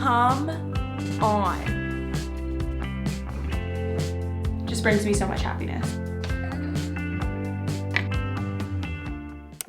Come on. Just brings me so much happiness.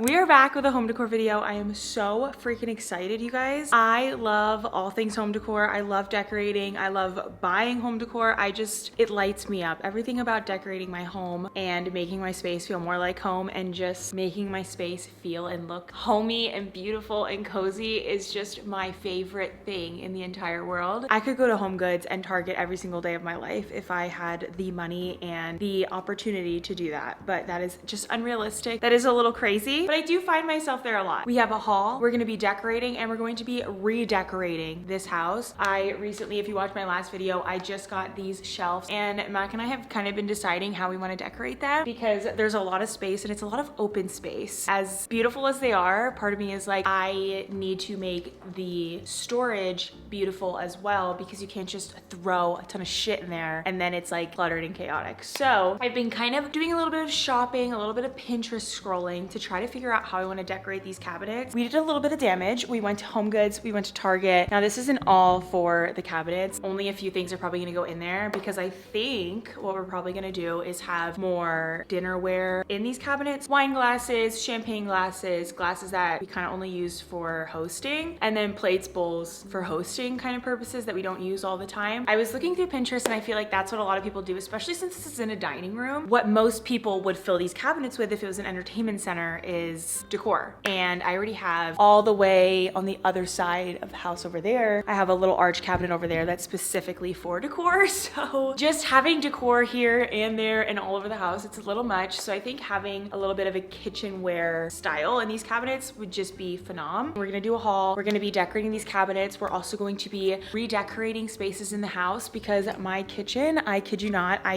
We are back with a home decor video. I am so freaking excited, you guys. I love all things home decor. I love decorating. I love buying home decor. It lights me up. Everything about decorating my home and making my space feel more like home and just making my space feel and look homey and beautiful and cozy is just my favorite thing in the entire world. I could go to HomeGoods and Target every single day of my life if I had the money and the opportunity to do that, but that is just unrealistic. That is a little crazy. But I do find myself there a lot. We have a haul. We're gonna be decorating and we're going to be redecorating this house. I recently, if you watched my last video, I just got these shelves and Mac and I have kind of been deciding how we want to decorate them because there's a lot of space and it's a lot of open space. As beautiful as they are, part of me is like, I need to make the storage beautiful as well because you can't just throw a ton of shit in there and then it's like cluttered and chaotic. So I've been kind of doing a little bit of shopping, a little bit of Pinterest scrolling to try to figure out how I want to decorate these cabinets. We did a little bit of damage. We went to HomeGoods, we went to Target. Now this isn't all for the cabinets. Only a few things are probably gonna go in there because I think what we're probably gonna do is have more dinnerware in these cabinets. Wine glasses, champagne glasses, glasses that we kind of only use for hosting, and then plates, bowls for hosting kind of purposes that we don't use all the time. I was looking through Pinterest and I feel like that's what a lot of people do, especially since this is in a dining room. What most people would fill these cabinets with if it was an entertainment center is decor. And I already have all the way on the other side of the house over there, I have a little arch cabinet over there that's specifically for decor. So just having decor here and there and all over the house, it's a little much. So I think having a little bit of a kitchenware style in these cabinets would just be phenomenal. We're gonna do a haul. We're gonna be decorating these cabinets. We're also going to be redecorating spaces in the house because my kitchen, I kid you not, I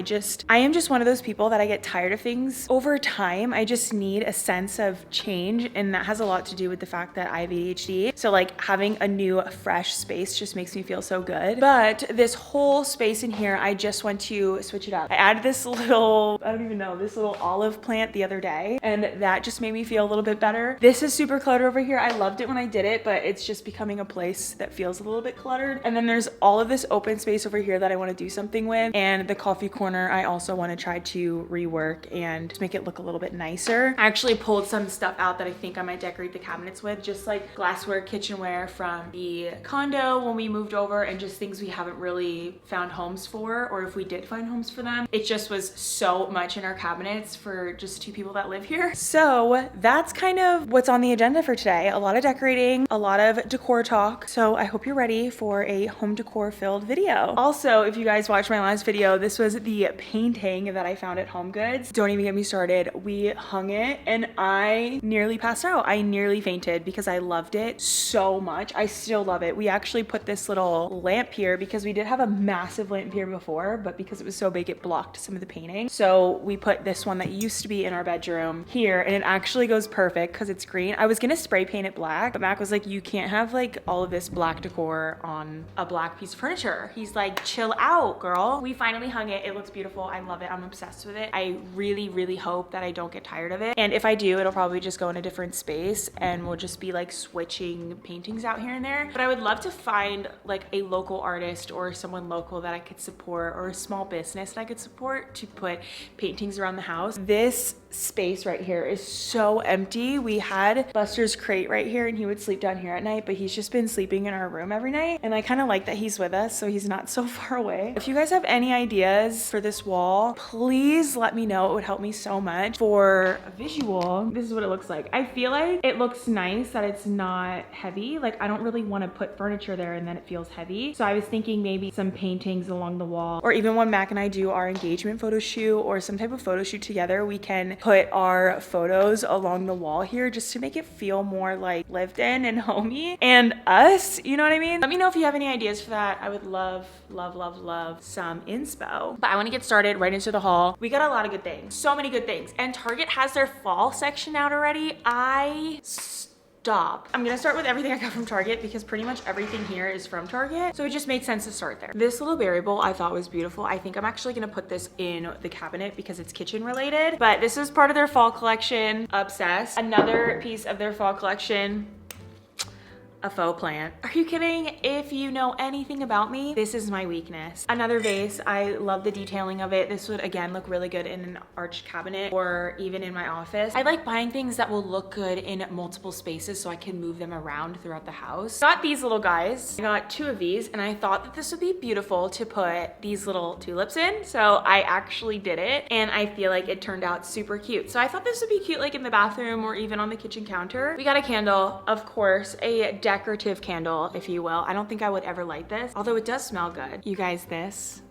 am just one of those people that I get tired of things over time. I just need a sense of change, and that has a lot to do with the fact that I have ADHD. So like having a new fresh space just makes me feel so good. But this whole space in here, I just want to switch it up. I added this little, I don't even know, this little olive plant the other day, and that just made me feel a little bit better. This is super cluttered over here. I loved it when I did it, but it's just becoming a place that feels a little bit cluttered. And then there's all of this open space over here that I want to do something with, and the coffee corner I also want to try to rework and just make it look a little bit nicer. I actually pulled some stuff out that I think I might decorate the cabinets with, just like glassware, kitchenware from the condo when we moved over, and just things we haven't really found homes for, or if we did find homes for them. It just was so much in our cabinets for just two people that live here. So that's kind of what's on the agenda for today. A lot of decorating, a lot of decor talk. So I hope you're ready for a home decor filled video. Also, if you guys watched my last video, this was the painting that I found at HomeGoods. Don't even get me started. We hung it and I nearly passed out. I nearly fainted because I loved it so much. I still love it. We actually put this little lamp here because we did have a massive lamp here before, but because it was so big, it blocked some of the painting. So we put this one that used to be in our bedroom here, and it actually goes perfect because it's green. I was gonna spray paint it black, but Mac was like, you can't have like all of this black decor on a black piece of furniture. He's like, chill out, girl. We finally hung it. It looks beautiful. I love it. I'm obsessed with it. I really, really hope that I don't get tired of it. And if I do, it'll probably just go in a different space and we'll just be like switching paintings out here and there. But I would love to find like a local artist or someone local that I could support, or a small business that I could support to put paintings around the house. This space right here is so empty. We had Buster's crate right here and he would sleep down here at night, but he's just been sleeping in our room every night. And I kind of like that he's with us, so he's not so far away. If you guys have any ideas for this wall, please let me know. It would help me so much. For a visual, this is what it looks like. I feel like it looks nice that it's not heavy. Like I don't really want to put furniture there and then it feels heavy. So I was thinking maybe some paintings along the wall, or even when Mac and I do our engagement photo shoot or some type of photo shoot together, we can put our photos along the wall here just to make it feel more like lived in and homey and us, you know what I mean? Let me know if you have any ideas for that. I would love, love, love, love some inspo. But I want to get started right into the haul. We got a lot of good things, so many good things. And Target has their fall section out already. Stop. I'm gonna start with everything I got from Target because pretty much everything here is from Target. So it just made sense to start there. This little berry bowl I thought was beautiful. I think I'm actually gonna put this in the cabinet because it's kitchen related, but this is part of their fall collection. Obsessed. Another piece of their fall collection. a faux plant. Are you kidding? If you know anything about me, this is my weakness. Another vase, I love the detailing of it. This would again look really good in an arched cabinet or even in my office. I like buying things that will look good in multiple spaces so I can move them around throughout the house. Got these little guys. I got 2 of these and I thought that this would be beautiful to put these little tulips in. So I actually did it and I feel like it turned out super cute. So I thought this would be cute like in the bathroom or even on the kitchen counter. We got a candle, of course, a decorative candle, if you will. I don't think I would ever light this, although it does smell good. You guys, this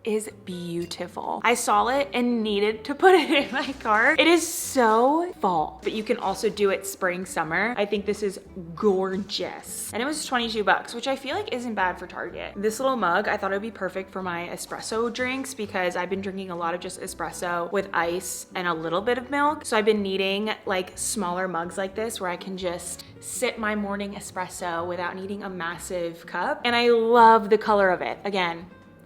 is beautiful. I saw it and needed to put it in my cart. It is so fall, but you can also do it spring, summer. I think this is gorgeous. And it was 22 bucks, which I feel like isn't bad for Target. This little mug, I thought it would be perfect for my espresso drinks because I've been drinking a lot of just espresso with ice and a little bit of milk. So I've been needing like smaller mugs like this where I can just sip my morning espresso without needing a massive cup. And I love the color of it. Again,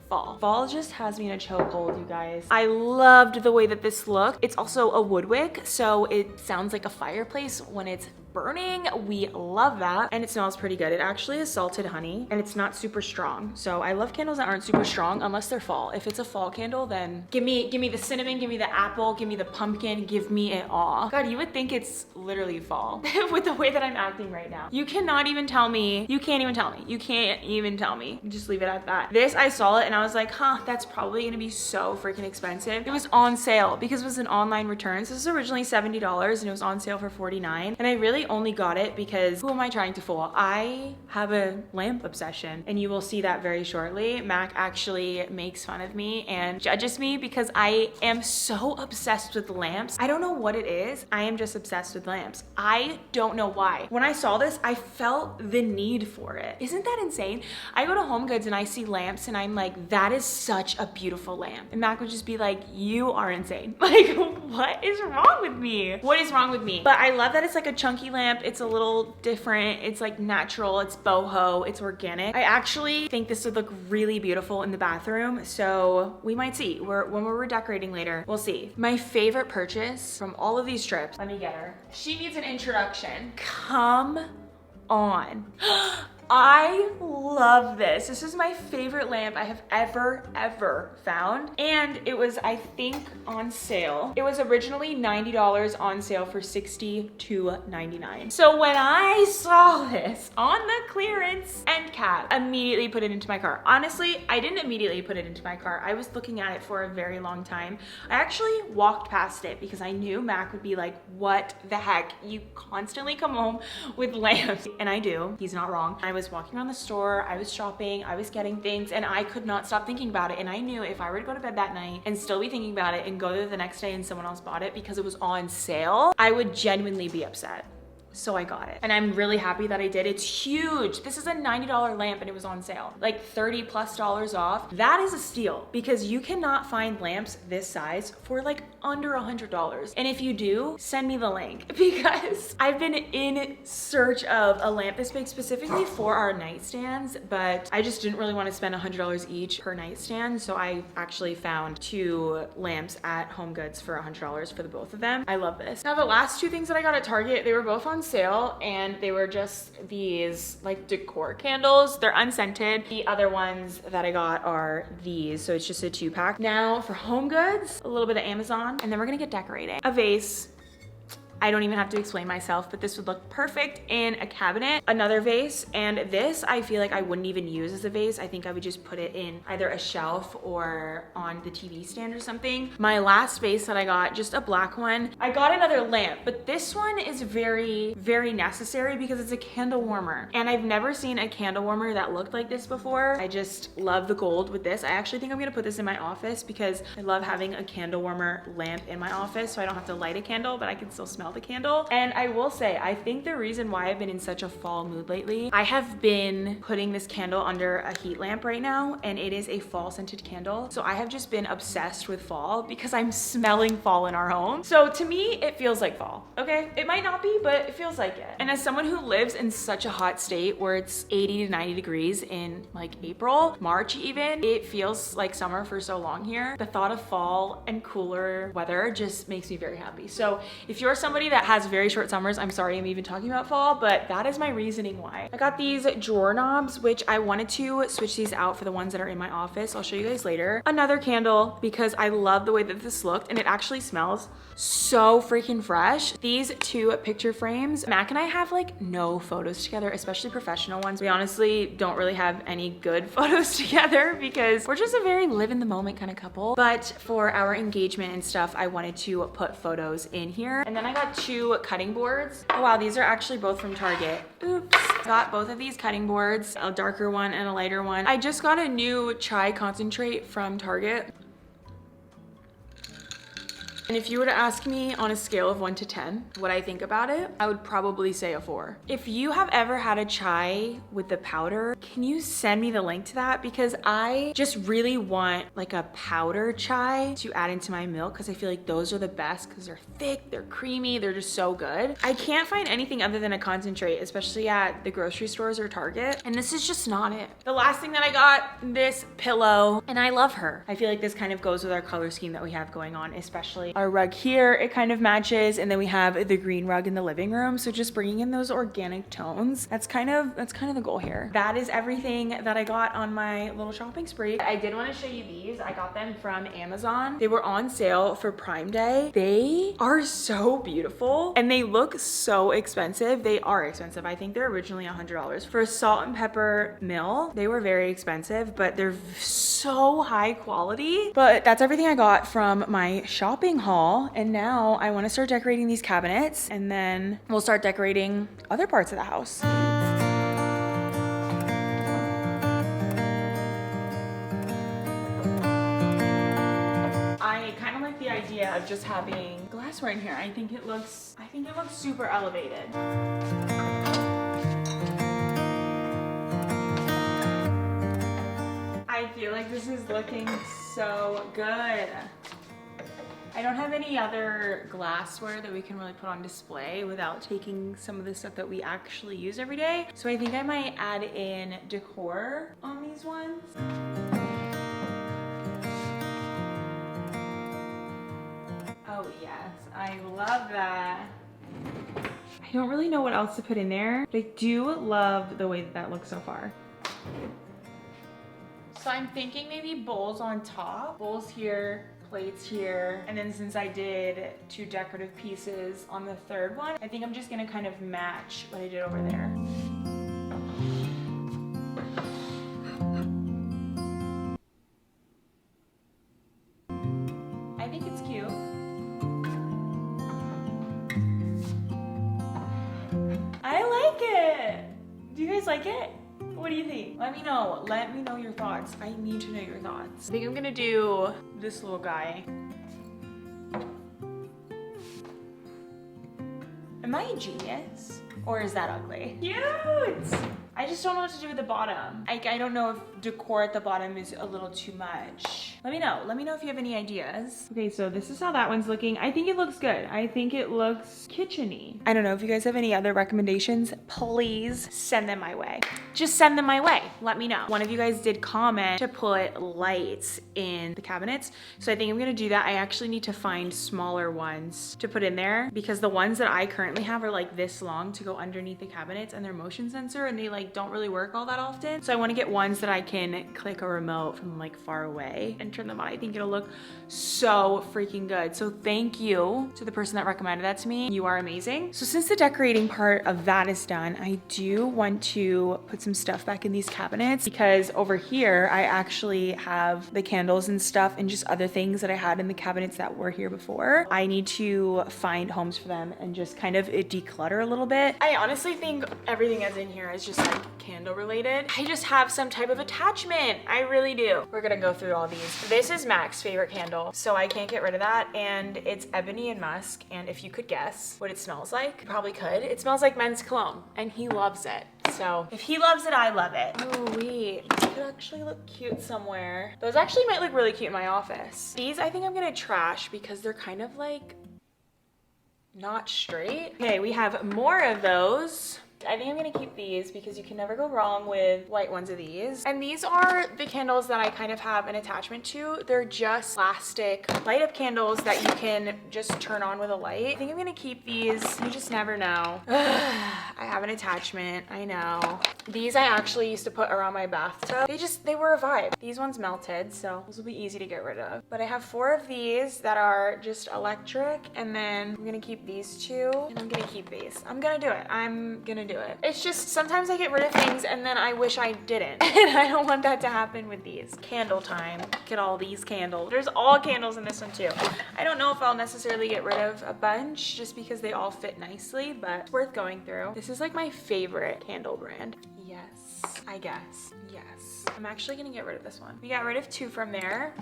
fall. Fall just has me in a chokehold, you guys. I loved the way that this looked. It's also a wood wick, so it sounds like a fireplace when it's burning. We love that. And it smells pretty good. It actually is salted honey and it's not super strong. So I love candles that aren't super strong unless they're fall. If it's a fall candle, then give me the cinnamon, give me the apple, give me the pumpkin, give me it all. God, you would think it's literally fall with the way that I'm acting right now. You cannot even tell me. You can't even tell me. You can't even tell me. Just leave it at that. This, I saw it and I was like, huh, that's probably gonna be so freaking expensive. It was on sale because it was an online return. So this was originally $70 and it was on sale for $49. And I really only got it because who am I trying to fool? I have a lamp obsession and you will see that very shortly. Mac actually makes fun of me and judges me because I am so obsessed with lamps. I don't know what it is. I am just obsessed with lamps. I don't know why. When I saw this, I felt the need for it. Isn't that insane? I go to HomeGoods and I see lamps and I'm like, that is such a beautiful lamp. And Mac would just be like, you are insane. Like, what is wrong with me? What is wrong with me? But I love that it's like a chunky lamp. It's a little different. It's like natural. It's boho. It's organic. I actually think this would look really beautiful in the bathroom. So we might see. When we're redecorating later, we'll see. My favorite purchase from all of these trips. Let me get her. She needs an introduction. Come on. I love this. This is my favorite lamp I have ever found. And it was, I think, on sale. It was originally $90 on sale for $62.99. So when I saw this on the clearance end cap, immediately put it into my cart. Honestly, I didn't immediately put it into my cart. I was looking at it for a very long time. I actually walked past it because I knew Mac would be like, what the heck? You constantly come home with lamps. And I do. He's not wrong. I was walking around the store, I was shopping, I was getting things, and I could not stop thinking about it. And I knew if I were to go to bed that night and still be thinking about it and go there the next day and someone else bought it because it was on sale, I would genuinely be upset. So I got it. And I'm really happy that I did. It's huge. This is a $90 lamp and it was on sale. Like $30+ off. That is a steal because you cannot find lamps this size for like under $100. And if you do, send me the link because I've been in search of a lamp this big specifically for our nightstands, but I just didn't really want to spend $100 each per nightstand. So I actually found 2 lamps at HomeGoods for $100 for the both of them. I love this. Now the last 2 things that I got at Target, they were both on sale and they were just these like decor candles. They're unscented. The other ones that I got are these. So it's just a 2-pack. Now for HomeGoods, a little bit of Amazon, and then we're gonna get decorating. A vase. I don't even have to explain myself, but this would look perfect in a cabinet. Another vase, and this I feel like I wouldn't even use as a vase. I think I would just put it in either a shelf or on the TV stand or something. My last vase that I got, just a black one. I got another lamp, but this one is very, very necessary because it's a candle warmer. And I've never seen a candle warmer that looked like this before. I just love the gold with this. I actually think I'm gonna put this in my office because I love having a candle warmer lamp in my office so I don't have to light a candle, but I can still smell the candle. And I will say, I think the reason why I've been in such a fall mood lately, I have been putting this candle under a heat lamp right now, and it is a fall scented candle. So I have just been obsessed with fall because I'm smelling fall in our home. So to me, it feels like fall, okay? It might not be, but it feels like it. And as someone who lives in such a hot state where it's 80 to 90 degrees in like April, March even, it feels like summer for so long here. The thought of fall and cooler weather just makes me very happy. So if you're somebody anybody that has very short summers, I'm sorry I'm even talking about fall, but that is my reasoning why. I got these drawer knobs, which I wanted to switch these out for the ones that are in my office. I'll show you guys later. Another candle, because I love the way that this looked, and it actually smells so freaking fresh. These two picture frames. Mac and I have like no photos together, especially professional ones. We honestly don't really have any good photos together because we're just a very live in the moment kind of couple. But for our engagement and stuff, I wanted to put photos in here. And then I got two cutting boards. Oh wow, these are actually both from Target. Oops. Got both of these cutting boards, a darker one and a lighter one. I just got a new chai concentrate from Target. And if you were to ask me on a scale of 1 to 10 what I think about it, I would probably say a 4. If you have ever had a chai with the powder, can you send me the link to that? Because I just really want like a powder chai to add into my milk, because I feel like those are the best because they're thick, they're creamy, they're just so good. I can't find anything other than a concentrate, especially at the grocery stores or Target, and this is just not it. The last thing that I got, this pillow, and I love her. I feel like this kind of goes with our color scheme that we have going on, especially our rug here, it kind of matches, and then we have the green rug in the living room, so just bringing in those organic tones, that's kind of the goal here. That is everything that I got on my little shopping spree. I did want to show you these. I got them from Amazon. They were on sale for Prime Day. They are so beautiful and they look so expensive. They are expensive. I think they're originally $100 for a salt and pepper mill. They were very expensive, but they're so high quality. But that's everything I got from my shopping haul, and now I want to start decorating these cabinets, and then we'll start decorating other parts of the house. I kind of like the idea of just having glassware in here. I think it looks super elevated. I feel like this is looking so good. I don't have any other glassware that we can really put on display without taking some of the stuff that we actually use every day. So I think I might add in decor on these ones. Oh yes, I love that. I don't really know what else to put in there, but I do love the way that that looks so far. So I'm thinking maybe bowls on top, bowls here, plates here, and then since I did 2 decorative pieces on the third one, I think I'm just gonna kind of match what I did over there. I think it's cute. I like it. Do you guys like it? What do you think? Let me know. Let me know your thoughts. I need to know your thoughts. I think I'm gonna do this little guy. Am I a genius? Or is that ugly? Cute! I just don't know what to do with the bottom. I don't know if decor at the bottom is a little too much. Let me know. Let me know if you have any ideas. Okay, so this is how that one's looking. I think it looks good. I think it looks kitchen-y. I don't know if you guys have any other recommendations, please send them my way. Just send them my way. Let me know. One of you guys did comment to put lights in the cabinets, so I think I'm gonna do that. I actually need to find smaller ones to put in there because the ones that I currently have are like this long to go underneath the cabinets, and they're motion sensor and they like don't really work all that often. So I want to get ones that I can click a remote from like far away and turn them on. I think it'll look so freaking good. So thank you to the person that recommended that to me. You are amazing. So since the decorating part of that is done, I do want to put some stuff back in these cabinets because over here I actually have the candles and stuff and just other things that I had in the cabinets that were here before. I need to find homes for them and just kind of declutter a little bit. I honestly think everything that's in here is just like candle related. I just have some type of attachment. I really do. We're gonna go through all these. This is Mac's favorite candle, so I can't get rid of that, and it's ebony and musk, and if you could guess what it smells like, you probably could. It smells like men's cologne, and he loves it. So if he loves it, I love it. Oh wait, this could actually look cute somewhere. Those actually might look really cute in my office. These I think I'm gonna trash because they're kind of like not straight. Okay, we have more of those. I think I'm gonna keep these because you can never go wrong with white ones of these. And these are the candles that I kind of have an attachment to. They're just plastic light up candles that you can just turn on with a light. I think I'm gonna keep these. You just never know. I have an attachment, I know. These I actually used to put around my bathtub. They were a vibe. These ones melted, so those will be easy to get rid of. But I have 4 of these that are just electric, and then I'm gonna keep these 2, and I'm gonna keep these. I'm gonna do it. I'm gonna do it. It's just sometimes I get rid of things and then I wish I didn't. And I don't want that to happen with these. Candle time. Look at all these candles. There's all candles in this one too. I don't know if I'll necessarily get rid of a bunch just because they all fit nicely, but it's worth going through. This is like my favorite candle brand. Yes, I guess. Yes. I'm actually gonna get rid of this one. We got rid of 2 from there.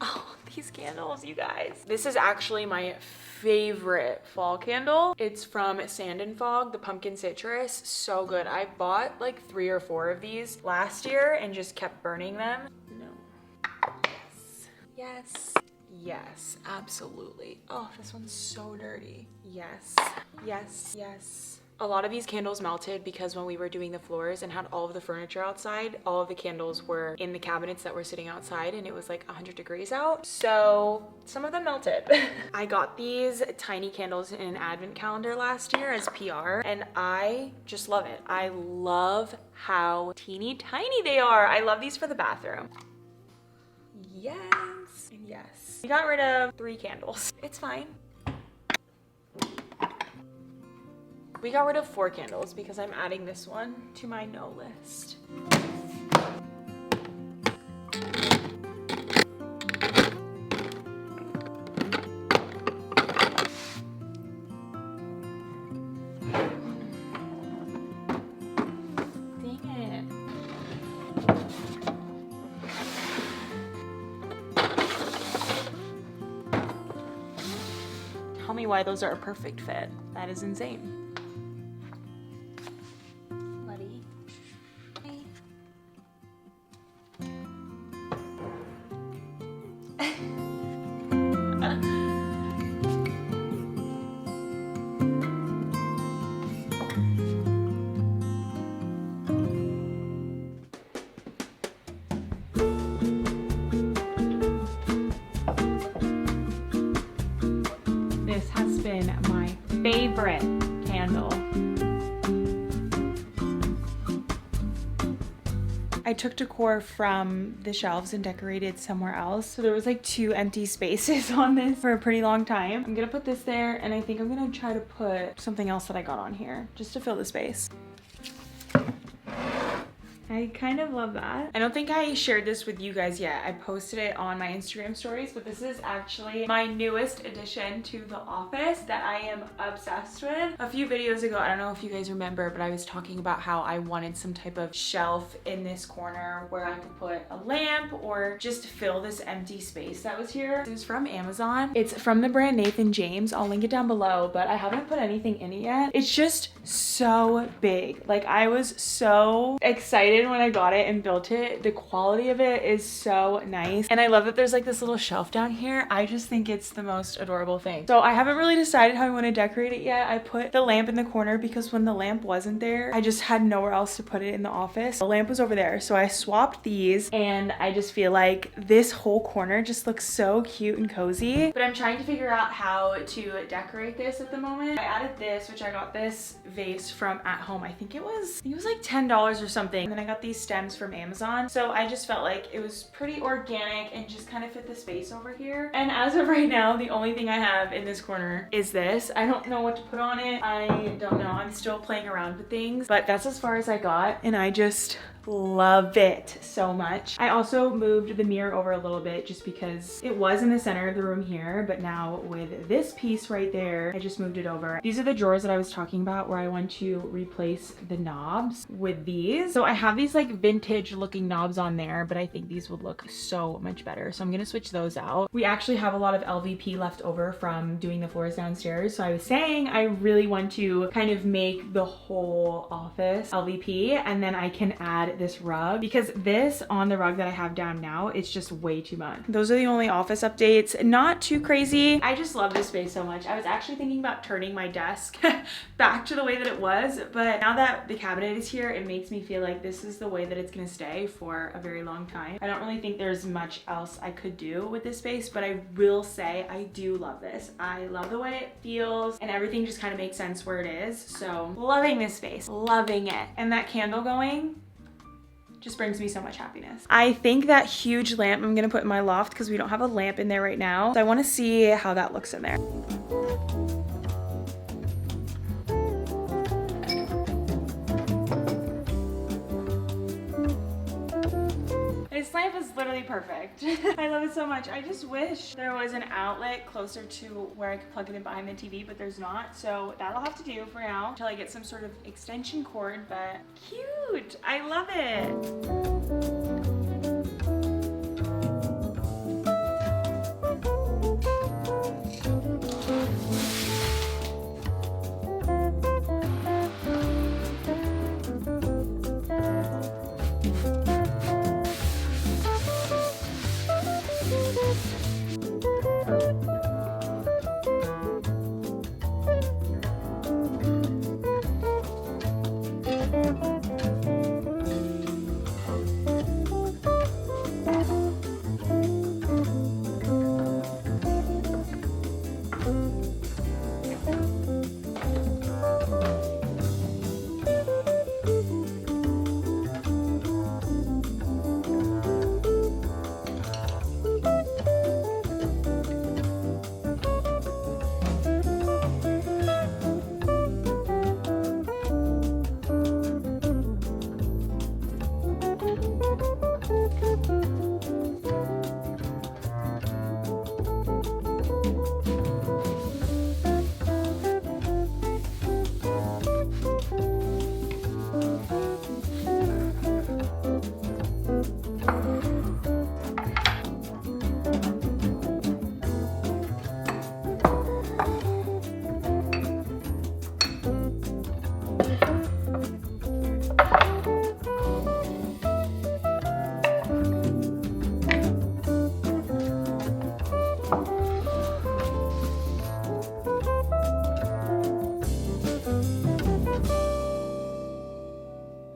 Oh, these candles, you guys. This is actually my favorite fall candle. It's from Sand and Fog, the pumpkin citrus. So good. I bought like 3 or 4 of these last year and just kept burning them. No. Yes. Yes. Yes, absolutely. Oh, this one's so dirty. Yes. Yes. Yes. A lot of these candles melted because when we were doing the floors and had all of the furniture outside, all of the candles were in the cabinets that were sitting outside and it was like 100 degrees out. So some of them melted. I got these tiny candles in an advent calendar last year as PR and I just love it. I love how teeny tiny they are. I love these for the bathroom. Yes, and yes. We got rid of 3 candles. It's fine. We got rid of 4 candles because I'm adding this one to my no list. Dang it. Tell me why those are a perfect fit. That is insane. This has been my favorite candle. I took decor from the shelves and decorated somewhere else. So there was like 2 empty spaces on this for a pretty long time. I'm gonna put this there and I think I'm gonna try to put something else that I got on here just to fill the space. I kind of love that. I don't think I shared this with you guys yet. I posted it on my Instagram stories, but this is actually my newest addition to the office that I am obsessed with. A few videos ago, I don't know if you guys remember, but I was talking about how I wanted some type of shelf in this corner where I could put a lamp or just fill this empty space that was here. It was from Amazon. It's from the brand Nathan James. I'll link it down below, but I haven't put anything in it yet. It's just so big. Like I was so excited when I got it and built it. The quality of it is so nice. And I love that there's like this little shelf down here. I just think it's the most adorable thing. So I haven't really decided how I want to decorate it yet. I put the lamp in the corner because when the lamp wasn't there, I just had nowhere else to put it in the office. The lamp was over there. So I swapped these and I just feel like this whole corner just looks so cute and cozy. But I'm trying to figure out how to decorate this at the moment. I added this, which I got this vase from at home. I think it was like $10 or something. And then I got these stems from Amazon. So I just felt like it was pretty organic and just kind of fit the space over here. And as of right now, the only thing I have in this corner is this. I don't know what to put on it. I don't know. I'm still playing around with things, but that's as far as I got. And I just love it so much. I also moved the mirror over a little bit just because it was in the center of the room here, but now with this piece right there, I just moved it over. These are the drawers that I was talking about where I want to replace the knobs with these. So I have these like vintage looking knobs on there, but I think these would look so much better. So I'm gonna switch those out. We actually have a lot of LVP left over from doing the floors downstairs. So I was saying I really want to kind of make the whole office LVP and then I can add this rug because this on the rug that I have down now, it's just way too much. Those are the only office updates. Not too crazy. I just love this space so much. I was actually thinking about turning my desk back to the way that it was, but now that the cabinet is here, it makes me feel like this is the way that it's gonna stay for a very long time. I don't really think there's much else I could do with this space, but I will say I do love this. I love the way it feels and everything just kind of makes sense where it is. So loving this space, loving it. And that candle going just brings me so much happiness. I think that huge lamp I'm gonna put in my loft because we don't have a lamp in there right now. So I wanna see how that looks in there. This lamp is literally perfect. I love it so much. I just wish there was an outlet closer to where I could plug it in behind the TV, but there's not. So that'll have to do for now until I get some sort of extension cord, but cute. I love it.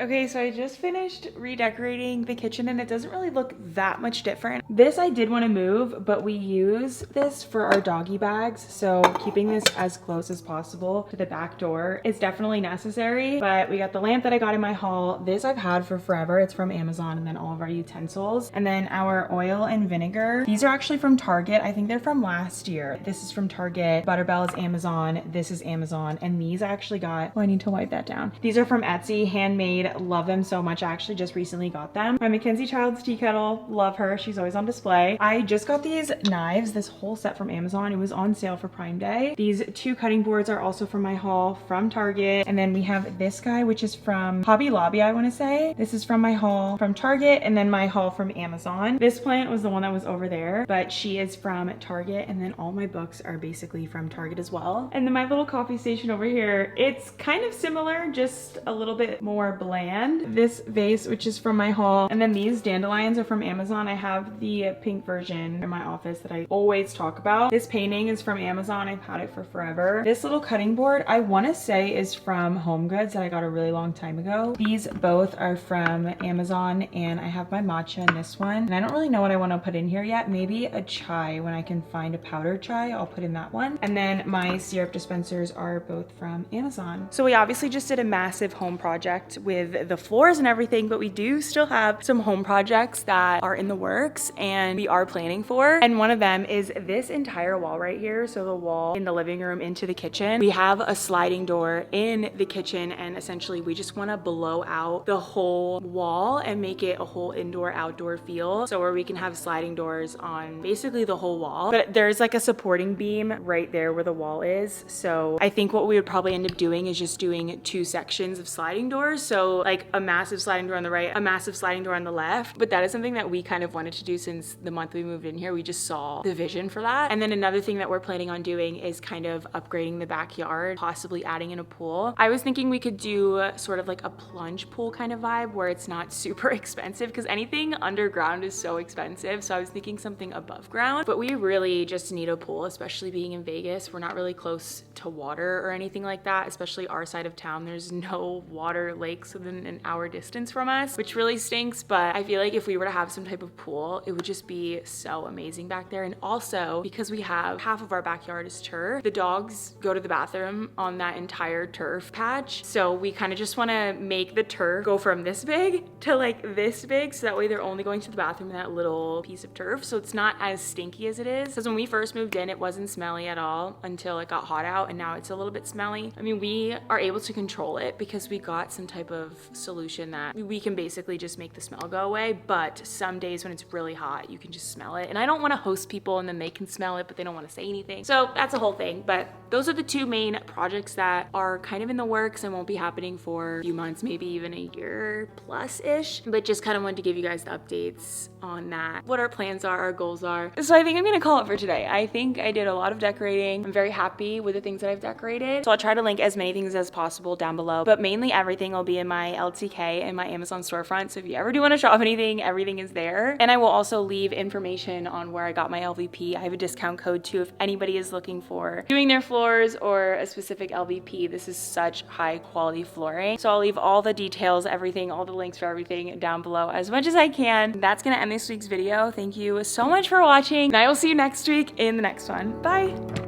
Okay, so I just finished redecorating the kitchen and it doesn't really look that much different. This I did want to move, but we use this for our doggy bags. So keeping this as close as possible to the back door is definitely necessary. But we got the lamp that I got in my haul. This I've had for forever. It's from Amazon, and then all of our utensils. And then our oil and vinegar. These are actually from Target. I think they're from last year. This is from Target. Butterbell is Amazon. This is Amazon. And these I actually got, oh, I need to wipe that down. These are from Etsy, handmade. Love them so much. I actually just recently got them. My Mackenzie Child's tea kettle, love her. She's always on display. I just got these knives, this whole set from Amazon. It was on sale for Prime Day. These two cutting boards are also from my haul from Target. And then we have this guy, which is from Hobby Lobby, I want to say. This is from my haul from Target, and then my haul from Amazon. This plant was the one that was over there, but she is from Target, and then all my books are basically from Target as well. And then my little coffee station over here, it's kind of similar, just a little bit more bland. This vase, which is from my haul, and then these dandelions are from Amazon. I have the pink version in my office that I always talk about. This painting is from Amazon. I've had it for forever. This little cutting board, I want to say is from HomeGoods that I got a really long time ago. These both are from Amazon, and I have my matcha in this one. And I don't really know what I want to put in here yet. Maybe a chai. When I can find a powdered chai, I'll put in that one. And then my syrup dispensers are both from Amazon. So we obviously just did a massive home project with the floors and everything, but we do still have some home projects that are in the works and we are planning for. And one of them is this entire wall right here. So the wall in the living room into the kitchen. We have a sliding door in the kitchen, and essentially we just want to blow out the whole wall and make it a whole indoor-outdoor feel. So where we can have sliding doors on basically the whole wall. But there's like a supporting beam right there where the wall is. So I think what we would probably end up doing is just doing two sections of sliding doors. So like a massive sliding door on the right, a massive sliding door on the left. But that is something that we kind of wanted to do since the month we moved in here. We just saw the vision for that. And then another thing that we're planning on doing is kind of upgrading the backyard, possibly adding in a pool. I was thinking we could do sort of like a plunge pool kind of vibe where it's not super expensive, because anything underground is so expensive. So I was thinking something above ground, but we really just need a pool, especially being in Vegas. We're not really close to water or anything like that, especially our side of town. There's no water lakes within an hour distance from us, which really stinks. But I feel like if we were to have some type of pool, it would just be so amazing back there. And also because we have half of our backyard is turf, the dogs go to the bathroom on that entire turf patch. So we kind of just want to make the turf go from this big to like this big, so that way they're only going to the bathroom in that little piece of turf, so it's not as stinky as it is. Because when we first moved in, it wasn't smelly at all until it got hot out, and now it's a little bit smelly. I mean, we are able to control it because we got some type of solution that we can basically just make the smell go away. But some days when it's really hot, you can just smell it, and I don't want to host people and then they can smell it but they don't want to say anything. So that's a whole thing. But those are the two main projects that are kind of in the works and won't be happening for a few months, maybe even a year plus ish. But just kind of wanted to give you guys the updates on that, what our plans are, our goals are. So I think I'm gonna call it for today. I think I did a lot of decorating. I'm very happy with the things that I've decorated. So I'll try to link as many things as possible down below, but mainly everything will be in my LTK and my Amazon storefront. So if you ever do want to shop anything, everything is there. And I will also leave information on where I got my LVP. I have a discount code too if anybody is looking for doing their floors or a specific LVP. This is such high quality flooring. So I'll leave all the details, everything, all the links for everything down below as much as I can. That's gonna end this week's video. Thank you so much for watching, and I will see you next week in the next one. Bye.